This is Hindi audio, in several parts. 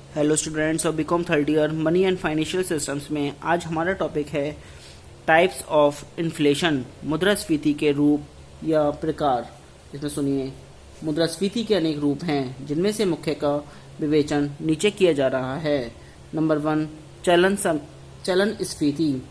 Hello students of BCom third year money and financial systems में आज हमारा टॉपिक है टाइप्स ऑफ इन्फ्लेशन, मुद्रास्फीति के रूप या प्रकार। इसमें सुनिए, मुद्रास्फीति के अनेक रूप हैं जिनमें से मुख्य का विवेचन नीचे किया जा रहा है। नंबर 1, चलन स्फीति।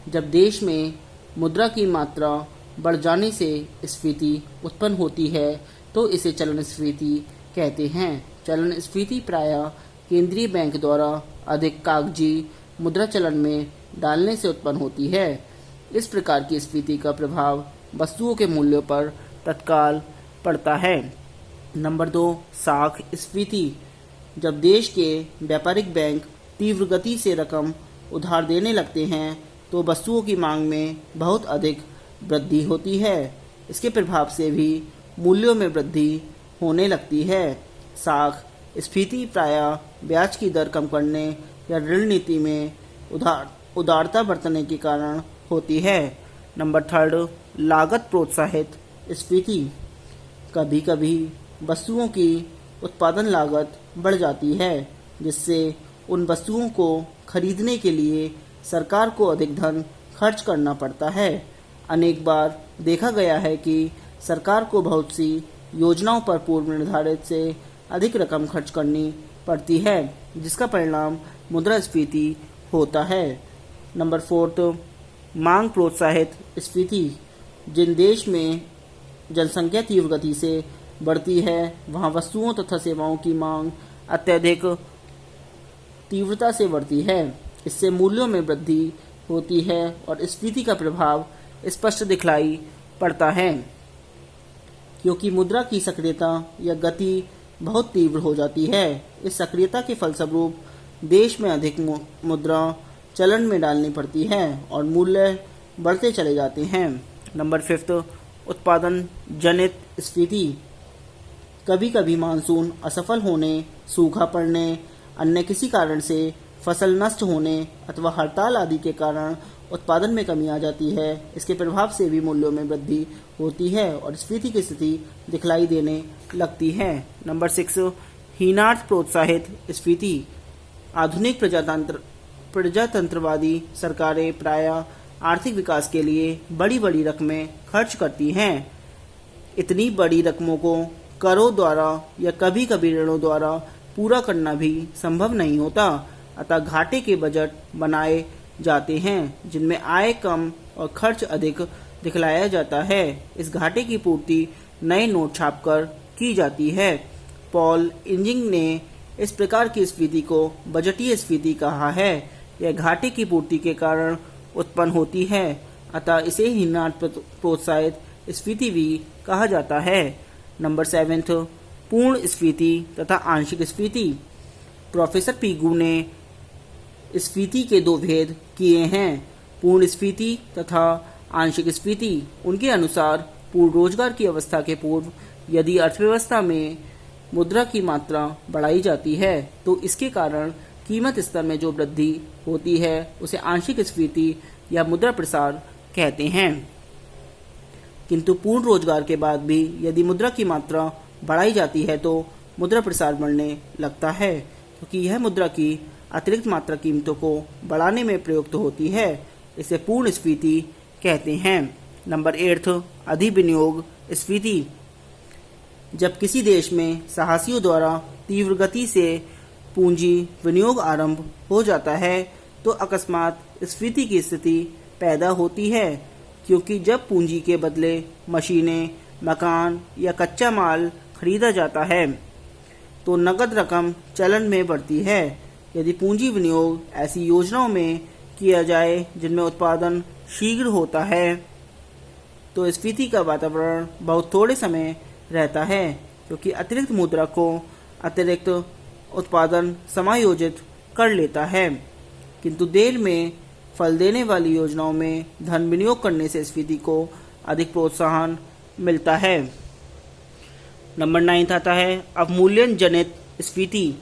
जब देश में मुद्रा की मात्रा बढ़ जाने से स्फीति उत्पन्न होती है तो इसे चलन स्फीति कहते हैं। चलन स्फीति प्रायः केंद्रीय बैंक द्वारा अधिक कागजी मुद्रा चलन में डालने से उत्पन्न होती है। इस प्रकार की स्फीति का प्रभाव वस्तुओं के मूल्यों पर तत्काल पड़ता है। नंबर 2, साख स्फीति। जब देश के व्यापारिक बैंक तीव्र गति से रकम उधार देने लगते हैं तो वस्तुओं की मांग में बहुत अधिक वृद्धि होती है। इसके प्रभाव से भी मूल्यों में वृद्धि होने लगती है। साख स्फीति प्रायः ब्याज की दर कम करने या ऋण नीति में उदारता बरतने के कारण होती है। नंबर 3, लागत प्रोत्साहित स्फीति। कभी कभी वस्तुओं की उत्पादन लागत बढ़ जाती है जिससे उन वस्तुओं को खरीदने के लिए सरकार को अधिक धन खर्च करना पड़ता है। अनेक बार देखा गया है कि सरकार को बहुत सी योजनाओं पर पूर्व निर्धारित से अधिक रकम खर्च करनी पड़ती है जिसका परिणाम मुद्रास्फीति होता है। नंबर 4, मांग प्रोत्साहित स्फीति। जिन देश में जनसंख्या तीव्र गति से बढ़ती है वहां वस्तुओं तथा सेवाओं की मांग अत्यधिक तीव्रता से बढ़ती है। इससे मूल्यों में वृद्धि होती है और स्फीति का प्रभाव स्पष्ट दिखलाई पड़ता है क्योंकि मुद्रा की सक्रियता या गति बहुत तीव्र हो जाती है। इस सक्रियता के फलस्वरूप देश में अधिक मुद्रा चलन में डालनी पड़ती है और मूल्य बढ़ते चले जाते हैं। नंबर 5, उत्पादन जनित स्फीति। कभी कभी मानसून असफल होने, सूखा पड़ने, अन्य किसी कारण से फसल नष्ट होने अथवा हड़ताल आदि के कारण उत्पादन में कमी आ जाती है। इसके प्रभाव से भी मूल्यों में वृद्धि होती है और स्फीति की स्थिति दिखलाई देने लगती है। नंबर 6, हीनार्थ प्रोत्साहित स्फीति। आधुनिक प्रजातंत्रवादी सरकारें प्रायः आर्थिक विकास के लिए बड़ी बड़ी रकमें खर्च करती हैं। इतनी बड़ी रकमों को करों द्वारा या कभी कभी ऋणों द्वारा पूरा करना भी संभव नहीं होता, अतः घाटे के बजट बनाए जाते हैं जिनमें आय कम और खर्च अधिक दिखलाया जाता है। इस घाटे की पूर्ति नए नोट छापकर की जाती है। पॉल इंजिंग ने इस प्रकार की स्फीति को बजटीय स्फीति कहा है। यह घाटे की पूर्ति के कारण उत्पन्न होती है, अतः इसे हीनार्थ प्रोत्साहित स्फीति भी कहा जाता है। नंबर 7, पूर्ण स्फीति तथा आंशिक स्फीति। प्रोफेसर पीगू ने स्फीति के 2 भेद किए हैं, पूर्ण स्फीति तथा आंशिक स्फीति। उनके अनुसार पूर्ण रोजगार की अवस्था के पूर्व यदि अर्थव्यवस्था में मुद्रा की मात्रा बढ़ाई जाती है तो इसके कारण कीमत स्तर में जो वृद्धि होती है उसे आंशिक स्फीति या मुद्रा प्रसार कहते हैं। किंतु पूर्ण रोजगार के बाद भी यदि मुद्रा की मात्रा बढ़ाई जाती है तो मुद्रा प्रसार बढ़ने लगता है क्योंकि यह मुद्रा की अतिरिक्त मात्रा कीमतों को बढ़ाने में प्रयुक्त होती है। इसे पूर्ण स्फीति कहते हैं। नंबर 8, अधिविनियोग स्फीति। जब किसी देश में साहसियों द्वारा तीव्र गति से पूंजी विनियोग आरंभ हो जाता है तो अकस्मात स्फीति की स्थिति पैदा होती है क्योंकि जब पूंजी के बदले मशीनें, मकान या कच्चा माल खरीदा जाता है तो नकद रकम चलन में बढ़ती है। यदि पूंजी विनियोग ऐसी योजनाओं में किया जाए जिनमें उत्पादन शीघ्र होता है तो स्फीति का वातावरण बहुत थोड़े समय रहता है क्योंकि अतिरिक्त मुद्रा को अतिरिक्त उत्पादन समायोजित कर लेता है। किंतु देर में फल देने वाली योजनाओं में धन विनियोग करने से स्फीति को अधिक प्रोत्साहन मिलता है। नंबर 9 आता है अवमूल्यन जनित स्फीति।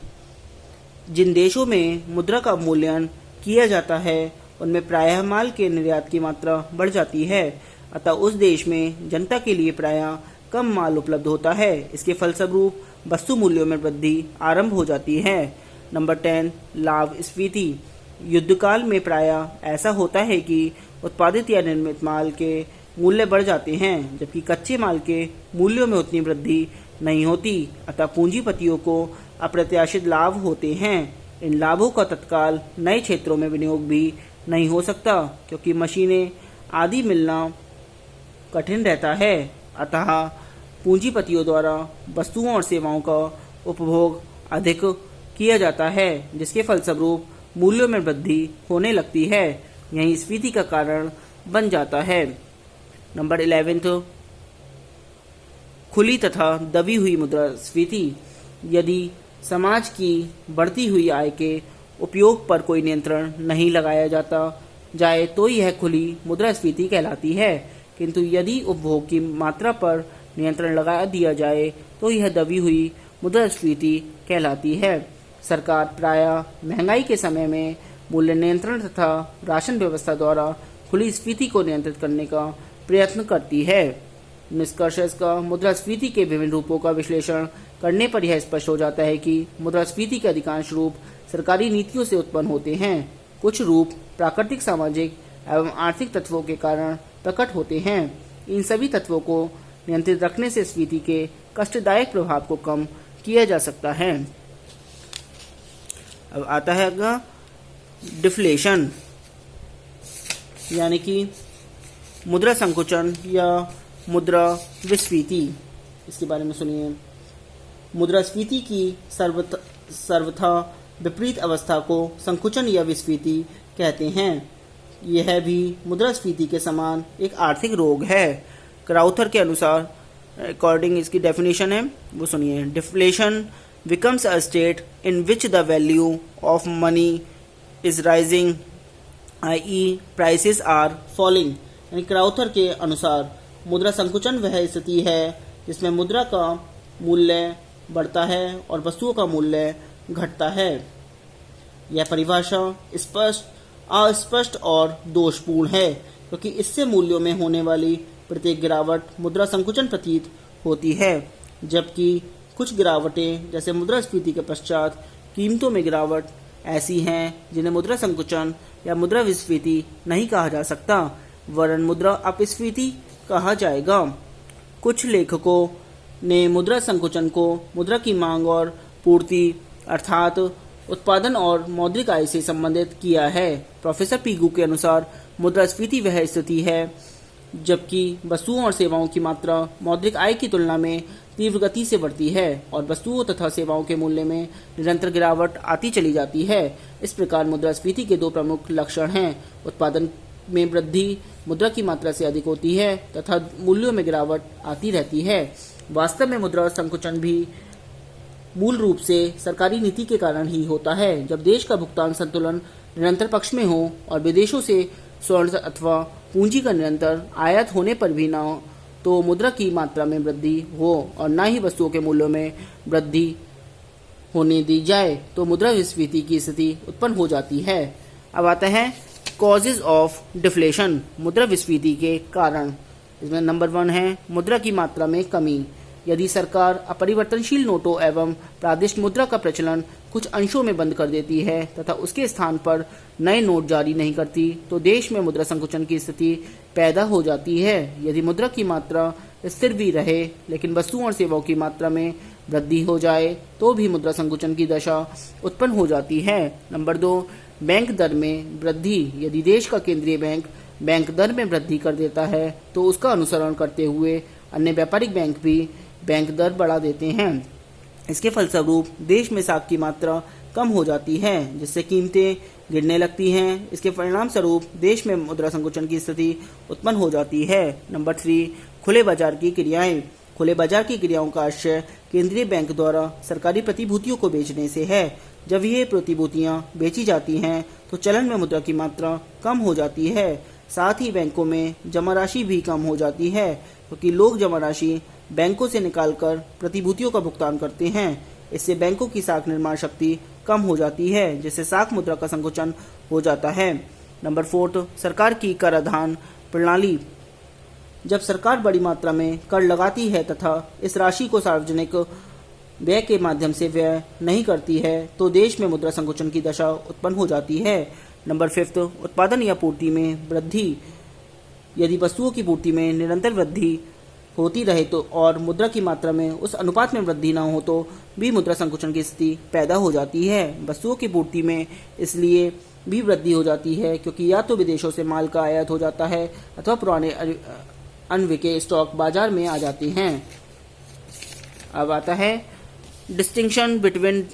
जिन देशों में मुद्रा का अवमूल्यन किया जाता है उनमें प्रायः माल के निर्यात की मात्रा बढ़ जाती है, अतः उस देश में जनता के लिए प्रायः कम माल उपलब्ध होता है। इसके फलस्वरूप वस्तु मूल्यों में वृद्धि आरंभ हो जाती है। नंबर 10 लाभ स्फीति। युद्धकाल में प्रायः ऐसा होता है कि उत्पादित या निर्मित माल के मूल्य बढ़ जाते हैं, जबकि कच्चे माल के मूल्यों में उतनी वृद्धि नहीं होती। अतः पूंजीपतियों को अप्रत्याशित लाभ होते हैं। इन लाभों का तत्काल नए क्षेत्रों में विनियोग भी नहीं हो सकता, क्योंकि मशीनें आदि मिलना कठिन रहता है। अतः पूंजीपतियों द्वारा वस्तुओं और सेवाओं का उपभोग अधिक किया जाता है, जिसके फलस्वरूप मूल्यों में वृद्धि होने लगती है। यही स्फीति का कारण बन जाता है। नंबर 11 खुली तथा दबी हुई मुद्रास्फीति। यदि समाज की बढ़ती हुई आय के उपयोग पर कोई नियंत्रण नहीं लगाया जाए तो यह खुली मुद्रास्फीति कहलाती है, किंतु यदि उपभोग की मात्रा पर नियंत्रण लगा दिया जाए तो यह दबी हुई मुद्रास्फीति कहलाती है। सरकार प्रायः महंगाई के समय में मूल्य नियंत्रण तथा राशन व्यवस्था द्वारा खुली स्फीति को नियंत्रित करने का प्रयत्न करती है। निष्कर्ष का मुद्रास्फीति के विभिन्न रूपों का विश्लेषण करने पर यह स्पष्ट हो जाता है कि मुद्रास्फीति के अधिकांश रूप सरकारी नीतियों से उत्पन्न होते हैं। कुछ रूप प्राकृतिक, सामाजिक एवं आर्थिक तत्वों के कारण प्रकट होते हैं। इन सभी तत्वों को नियंत्रित रखने से स्फीति के कष्टदायक प्रभाव को कम किया जा सकता है। अब आता है अगला डिफ्लेशन, यानी कि मुद्रा संकुचन या मुद्रा विस्फीति। इसके बारे में सुनिए। मुद्रास्फीति की सर्वथा विपरीत अवस्था को संकुचन या विस्फीति कहते हैं। यह भी मुद्रास्फीति के समान एक आर्थिक रोग है। क्राउथर के अनुसार अकॉर्डिंग इसकी डेफिनेशन है, वो सुनिए। Deflation becomes a state in which the value of money is rising, i.e. prices are falling। यानी क्राउथर के अनुसार मुद्रा संकुचन वह स्थिति है जिसमें मुद्रा का मूल्य बढ़ता है और वस्तुओं का मूल्य घटता है। यह परिभाषा अस्पष्ट और दोषपूर्ण है, क्योंकि इससे मूल्यों में होने वाली प्रत्येक गिरावट मुद्रा संकुचन प्रतीत होती है, जबकि कुछ गिरावटें जैसे मुद्रास्फीति के पश्चात कीमतों में गिरावट ऐसी हैं जिन्हें मुद्रा संकुचन या मुद्रा विस्फीति नहीं कहा जा सकता, वरन मुद्रा अपस्फीति कहा जाएगा। कुछ लेखकों ने मुद्रा संकुचन को मुद्रा की मांग और पूर्ति अर्थात उत्पादन और मौद्रिक आय से संबंधित किया है। प्रोफेसर पीगू के अनुसार मुद्रास्फीति वह स्थिति है जबकि वस्तुओं और सेवाओं की मात्रा मौद्रिक आय की तुलना में तीव्र गति से बढ़ती है और वस्तुओं तथा सेवाओं के मूल्य में निरंतर गिरावट आती चली जाती है। इस प्रकार मुद्रास्फीति के दो प्रमुख लक्षण हैं। उत्पादन में वृद्धि मुद्रा की मात्रा से अधिक होती है तथा मूल्यों में गिरावट आती रहती है। वास्तव में मुद्रा संकुचन भी मूल रूप से सरकारी नीति के कारण ही होता है। जब देश का भुगतान संतुलन निरंतर पक्ष में हो और विदेशों से स्वर्ण अथवा पूंजी का निरंतर आयात होने पर भी न तो मुद्रा की मात्रा में वृद्धि हो और न ही वस्तुओं के मूल्यों में वृद्धि होने दी जाए तो मुद्रा विस्फीति की स्थिति उत्पन्न हो जाती है। अब आता है कॉजेज ऑफ डिफ्लेशन, मुद्रा विस्फीति के कारण। इसमें नंबर 1 है मुद्रा की मात्रा में कमी। यदि सरकार अपरिवर्तनशील नोटों एवं प्रादेशिक मुद्रा का प्रचलन कुछ अंशों में बंद कर देती है तथा उसके स्थान पर नए नोट जारी नहीं करती तो देश में मुद्रा संकुचन की स्थिति पैदा हो जाती है। यदि मुद्रा की मात्रा स्थिर भी रहे लेकिन वस्तुओं और सेवाओं की मात्रा में वृद्धि हो जाए तो भी मुद्रा संकुचन की दशा उत्पन्न हो जाती है। नंबर 2 बैंक दर में वृद्धि। यदि देश का केंद्रीय बैंक दर में वृद्धि कर देता है तो उसका अनुसरण करते हुए अन्य व्यापारिक बैंक भी बैंक दर बढ़ा देते हैं। इसके फलस्वरूप देश में साख की मात्रा कम हो जाती है जिससे कीमतें गिरने लगती हैं। इसके परिणाम स्वरूप देश में मुद्रा संकुचन की स्थिति उत्पन्न हो जाती है। नंबर 3 खुले बाजार की क्रियाएं। खुले बाजार की क्रियाओं का आशय केंद्रीय बैंक द्वारा सरकारी प्रतिभूतियों को बेचने से है। जब ये प्रतिभूतियां बेची जाती हैं तो चलन में मुद्रा की मात्रा कम हो जाती है। साथ ही बैंकों में जमा राशि भी कम हो जाती है क्योंकि लोग जमा राशि बैंकों से निकालकर प्रतिभूतियों का भुगतान करते हैं। इससे बैंकों की साख निर्माण शक्ति कम हो जाती है जिससे साख मुद्रा का संकुचन हो जाता है। नंबर 4 सरकार की कराधान प्रणाली। जब सरकार बड़ी मात्रा में कर लगाती है तथा इस राशि को सार्वजनिक व्यय के माध्यम से व्यय नहीं करती है तो देश में मुद्रा संकुचन की दशा उत्पन्न हो जाती है। नंबर 5, उत्पादन या पूर्ति में वृद्धि। यदि वस्तुओं की पूर्ति में निरंतर वृद्धि होती रहे तो और मुद्रा की मात्रा में उस अनुपात में वृद्धि न हो तो भी मुद्रा संकुचन की स्थिति पैदा हो जाती है। वस्तुओं की पूर्ति में इसलिए भी वृद्धि हो जाती है क्योंकि या तो विदेशों से माल का आयात हो जाता है अथवा पुराने अनविके स्टॉक बाजार में आ जाते हैं। अब आता है डिस्टिंक्शन बिटवीन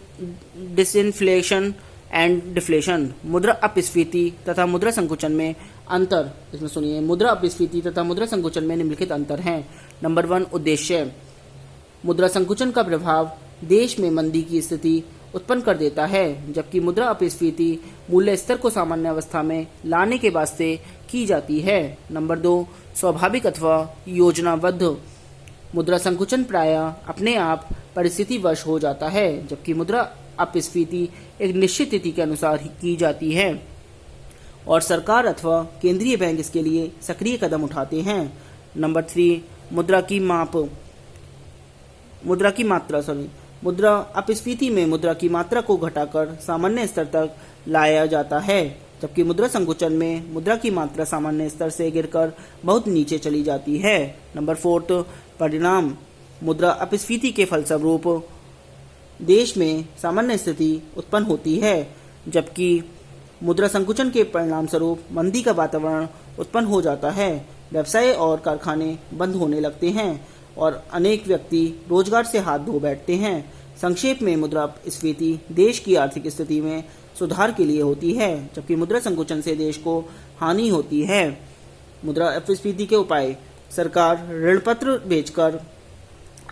डिसइंफ्लेशन एंड डिफ्लेशन। मुद्रा अपस्फीति तथा मुद्रा संकुचन में अंतर। इसमें सुनिए, मुद्रा अपस्फीति तथा मुद्रा संकुचन में निम्नलिखित अंतर हैं। नंबर 1, उद्देश्य। मुद्रा संकुचन का प्रभाव देश में मंदी की स्थिति उत्पन्न कर देता है, जबकि मुद्रा अपस्फीति मूल्य स्तर को सामान्य अवस्था में लाने के वास्ते की जाती है। नंबर 2, स्वाभाविक अथवा योजनाबद्ध। मुद्रा संकुचन प्रायः अपने आप परिस्थितिवश हो जाता है, जबकि मुद्रा अपस्फीति एक निश्चित तिथि के अनुसार ही की जाती है और सरकार अथवा केंद्रीय बैंक इसके लिए सक्रिय कदम उठाते हैं। नंबर 3, मुद्रा की मात्रा। मुद्रा अपस्फीति में मुद्रा की मात्रा को घटाकर सामान्य स्तर तक लाया जाता है, जबकि मुद्रा संकुचन में मुद्रा की मात्रा सामान्य स्तर से गिरकर बहुत नीचे चली जाती है। नंबर 4, परिणाम। मुद्रा अपस्फीति के फलस्वरूप देश में सामान्य स्थिति उत्पन्न होती है, जबकि मुद्रा संकुचन के परिणाम स्वरूप मंदी का वातावरण उत्पन्न हो जाता है। व्यवसाय और कारखाने बंद होने लगते हैं और अनेक व्यक्ति रोजगार से हाथ धो बैठते हैं। संक्षेप में मुद्रा अपस्फीति देश की आर्थिक स्थिति में सुधार के लिए होती है, जबकि मुद्रा संकुचन से देश को हानि होती है। मुद्रा अपस्फीति के उपाय। सरकार ऋण पत्र बेचकर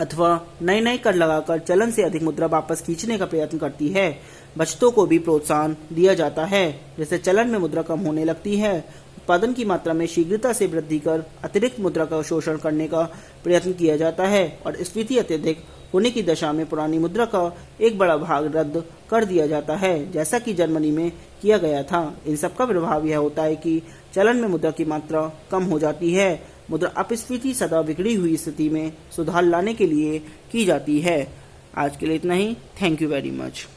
अथवा नए कर लगाकर चलन से अधिक मुद्रा वापस खींचने का प्रयत्न करती है। बचतों को भी प्रोत्साहन दिया जाता है, जिससे चलन में मुद्रा कम होने लगती है। उत्पादन की मात्रा में शीघ्रता से वृद्धि कर अतिरिक्त मुद्रा का शोषण करने का प्रयत्न किया जाता है और स्फीति अत्यधिक होने की दशा में पुरानी मुद्रा का एक बड़ा भाग रद्द कर दिया जाता है, जैसा कि जर्मनी में किया गया था। इन सब का प्रभाव यह होता है कि चलन में मुद्रा की मात्रा कम हो जाती है। मुद्रा अपस्फीति सदा बिगड़ी हुई स्थिति में सुधार लाने के लिए की जाती है। आज के लिए इतना ही। Thank you very much.